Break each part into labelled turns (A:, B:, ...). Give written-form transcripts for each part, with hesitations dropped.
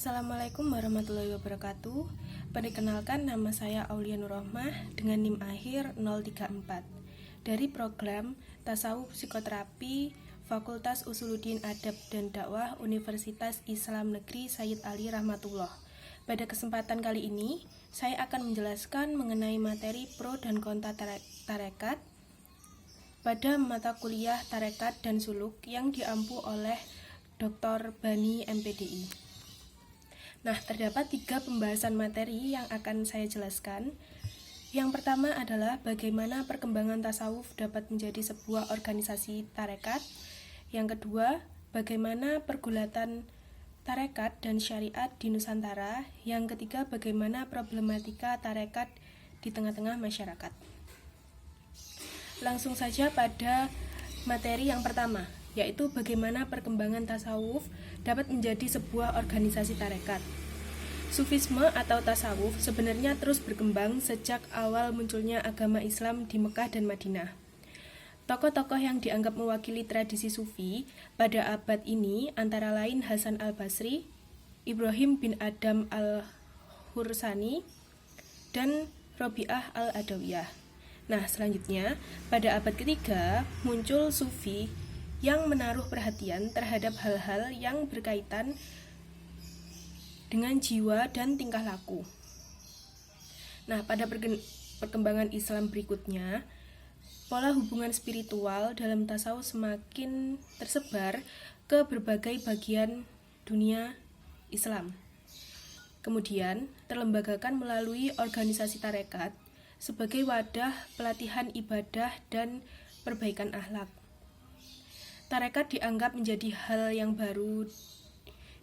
A: Assalamualaikum warahmatullahi wabarakatuh. Perkenalkan, nama saya Aulia Nurrohmah dengan NIM akhir 034 dari program Tasawuf Psikoterapi Fakultas Usuluddin Adab dan Dakwah Universitas Islam Negeri Sayyid Ali Rahmatullah. Pada kesempatan kali ini, saya akan menjelaskan mengenai materi pro dan kontra tarekat pada mata kuliah tarekat dan suluk yang diampu oleh Dr. Bani MPDI. Nah, terdapat 3 pembahasan materi yang akan saya jelaskan. Yang pertama adalah bagaimana perkembangan tasawuf dapat menjadi sebuah organisasi tarekat. Yang kedua, bagaimana pergulatan tarekat dan syariat di Nusantara. Yang ketiga, bagaimana problematika tarekat di tengah-tengah masyarakat. Langsung saja pada materi yang pertama, yaitu bagaimana perkembangan tasawuf dapat menjadi sebuah organisasi tarekat. Sufisme atau tasawuf sebenarnya terus berkembang sejak awal munculnya agama Islam di Mekah dan Madinah. Tokoh-tokoh yang dianggap mewakili tradisi sufi pada abad ini antara lain Hasan al-Basri, Ibrahim bin Adam al-Hursani, dan Robi'ah al-Adawiyah. Nah, selanjutnya, pada abad ketiga muncul sufi yang menaruh perhatian terhadap hal-hal yang berkaitan dengan jiwa dan tingkah laku. Nah, pada perkembangan Islam berikutnya, pola hubungan spiritual dalam tasawuf semakin tersebar ke berbagai bagian dunia Islam. Kemudian, terlembagakan melalui organisasi tarekat sebagai wadah pelatihan ibadah dan perbaikan akhlak. Tarekat dianggap menjadi hal yang baru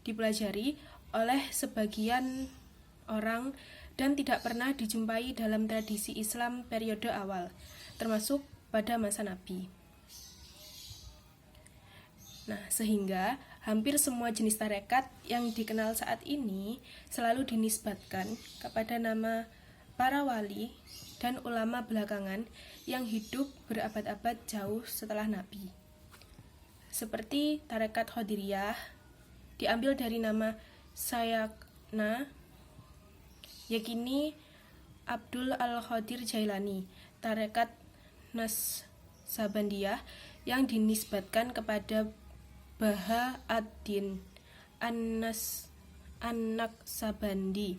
A: dipelajari oleh sebagian orang dan tidak pernah dijumpai dalam tradisi Islam periode awal, termasuk pada masa Nabi. Nah, sehingga hampir semua jenis tarekat yang dikenal saat ini selalu dinisbatkan kepada nama para wali dan ulama belakangan yang hidup berabad-abad jauh setelah Nabi. Seperti tarekat Qadiriyah diambil dari nama Sayyidna Yakini Abdul Al-Qadir Jailani. Tarekat Naqsabandiyah yang dinisbatkan kepada Baha ad-Din An-Naqsabandi.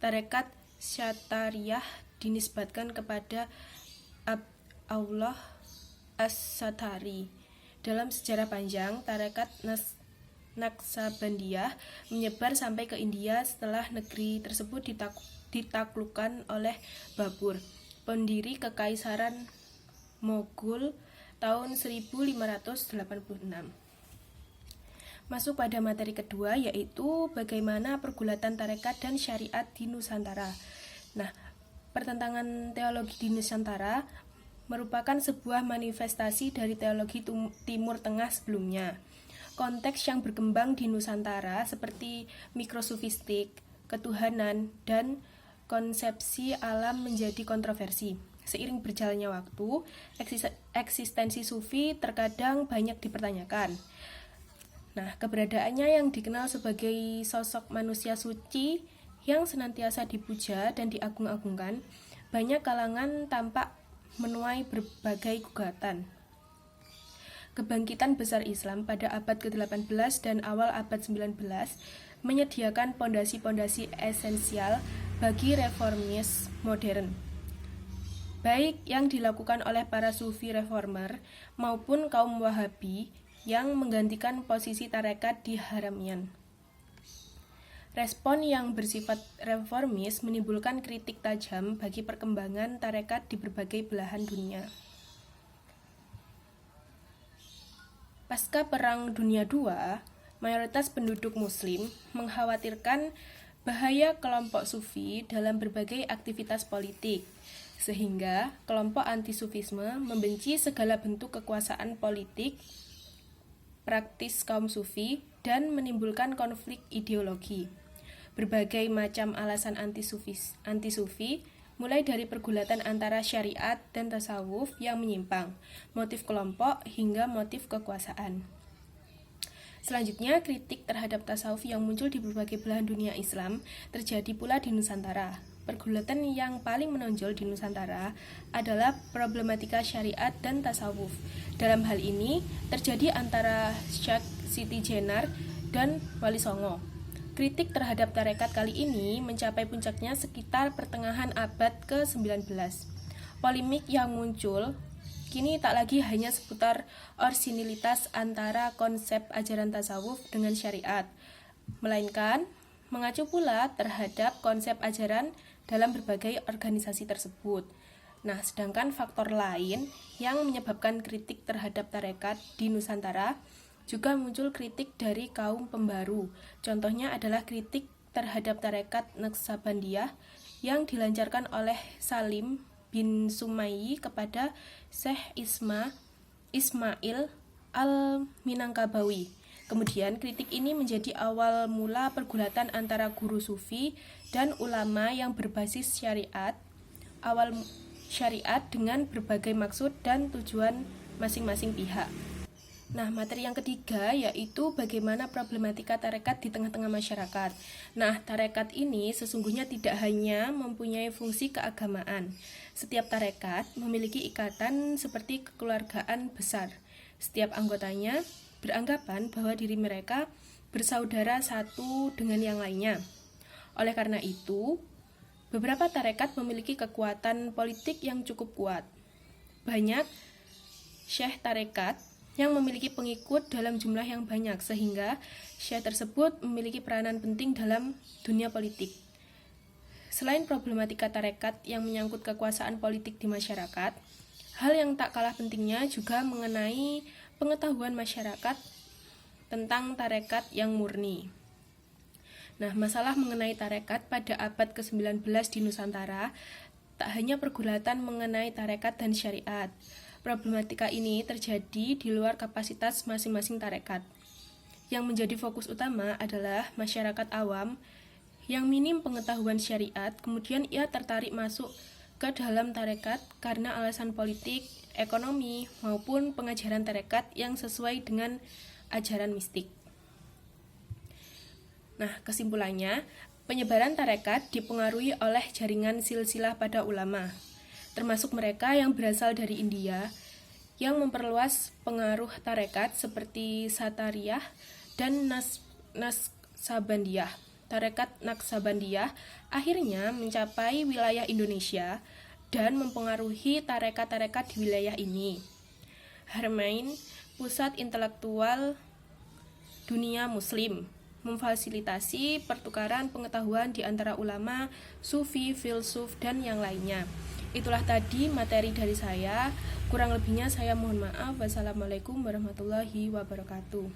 A: Tarekat Syatariyah dinisbatkan kepada Allah As-Satari. Dalam sejarah panjang, tarekat Naqsabandiyah menyebar sampai ke India setelah negeri tersebut ditaklukkan oleh Babur, pendiri Kekaisaran Moghul tahun 1586. Masuk pada materi kedua, yaitu bagaimana pergulatan tarekat dan syariat di Nusantara. Nah, pertentangan teologi di Nusantara merupakan sebuah manifestasi dari teologi Timur Tengah sebelumnya. Konteks yang berkembang di Nusantara seperti mikrosufistik, ketuhanan, dan konsepsi alam menjadi kontroversi. Seiring berjalannya waktu, eksistensi sufi terkadang banyak dipertanyakan. Nah, keberadaannya yang dikenal sebagai sosok manusia suci yang senantiasa dipuja dan diagung-agungkan, banyak kalangan tampak menuai berbagai gugatan. Kebangkitan besar Islam pada abad ke-18 dan awal abad 19 menyediakan pondasi-pondasi esensial bagi reformis modern, baik yang dilakukan oleh para sufi reformer maupun kaum Wahabi yang menggantikan posisi tarekat di Haramain. Respon yang bersifat reformis menimbulkan kritik tajam bagi perkembangan tarekat di berbagai belahan dunia. Pasca Perang Dunia II, mayoritas penduduk Muslim mengkhawatirkan bahaya kelompok sufi dalam berbagai aktivitas politik, sehingga kelompok anti-sufisme membenci segala bentuk kekuasaan politik praktis kaum sufi dan menimbulkan konflik ideologi. Berbagai macam alasan anti-sufi, mulai dari pergulatan antara syariat dan tasawuf yang menyimpang, motif kelompok hingga motif kekuasaan. Selanjutnya, kritik terhadap tasawuf yang muncul di berbagai belahan dunia Islam terjadi pula di Nusantara. Pergulatan yang paling menonjol di Nusantara adalah problematika syariat dan tasawuf. Dalam hal ini, terjadi antara Syekh Siti Jenar dan Wali Songo. Kritik terhadap tarekat kali ini mencapai puncaknya sekitar pertengahan abad ke-19. Polemik yang muncul kini tak lagi hanya seputar orisinilitas antara konsep ajaran tasawuf dengan syariat, melainkan mengacu pula terhadap konsep ajaran dalam berbagai organisasi tersebut. Nah, sedangkan faktor lain yang menyebabkan kritik terhadap tarekat di Nusantara juga muncul kritik dari kaum pembaru. Contohnya adalah kritik terhadap tarekat Naqsabandiyah yang dilancarkan oleh Salim bin Sumayyi kepada Syekh Ismail al-Minangkabawi. Kemudian kritik ini menjadi awal mula pergulatan antara guru sufi dan ulama yang berbasis syariat, awal syariat dengan berbagai maksud dan tujuan masing-masing pihak. Nah, materi yang ketiga yaitu bagaimana problematika tarekat di tengah-tengah masyarakat. Nah, tarekat ini sesungguhnya tidak hanya mempunyai fungsi keagamaan. Setiap tarekat memiliki ikatan seperti kekeluargaan besar. Setiap anggotanya beranggapan bahwa diri mereka bersaudara satu dengan yang lainnya. Oleh karena itu, beberapa tarekat memiliki kekuatan politik yang cukup kuat. Banyak syekh tarekat yang memiliki pengikut dalam jumlah yang banyak, sehingga syekh tersebut memiliki peranan penting dalam dunia politik. Selain problematika tarekat yang menyangkut kekuasaan politik di masyarakat, hal yang tak kalah pentingnya juga mengenai pengetahuan masyarakat tentang tarekat yang murni. Nah, masalah mengenai tarekat pada abad ke-19 di Nusantara tak hanya pergulatan mengenai tarekat dan syariat. Problematika ini terjadi di luar kapasitas masing-masing tarekat. Yang menjadi fokus utama adalah masyarakat awam yang minim pengetahuan syariat, kemudian ia tertarik masuk ke dalam tarekat karena alasan politik, ekonomi, maupun pengajaran tarekat yang sesuai dengan ajaran mistik. Nah, kesimpulannya, penyebaran tarekat dipengaruhi oleh jaringan silsilah pada ulama, termasuk mereka yang berasal dari India, yang memperluas pengaruh tarekat seperti Satariyah dan Naqsabandiyah. Tarekat Naqsabandiyah akhirnya mencapai wilayah Indonesia dan mempengaruhi tarekat-tarekat di wilayah ini. Haramain, pusat intelektual dunia muslim, memfasilitasi pertukaran pengetahuan di antara ulama, sufi, filsuf, dan yang lainnya. Itulah tadi materi dari saya. Kurang lebihnya saya mohon maaf. Wassalamualaikum warahmatullahi wabarakatuh.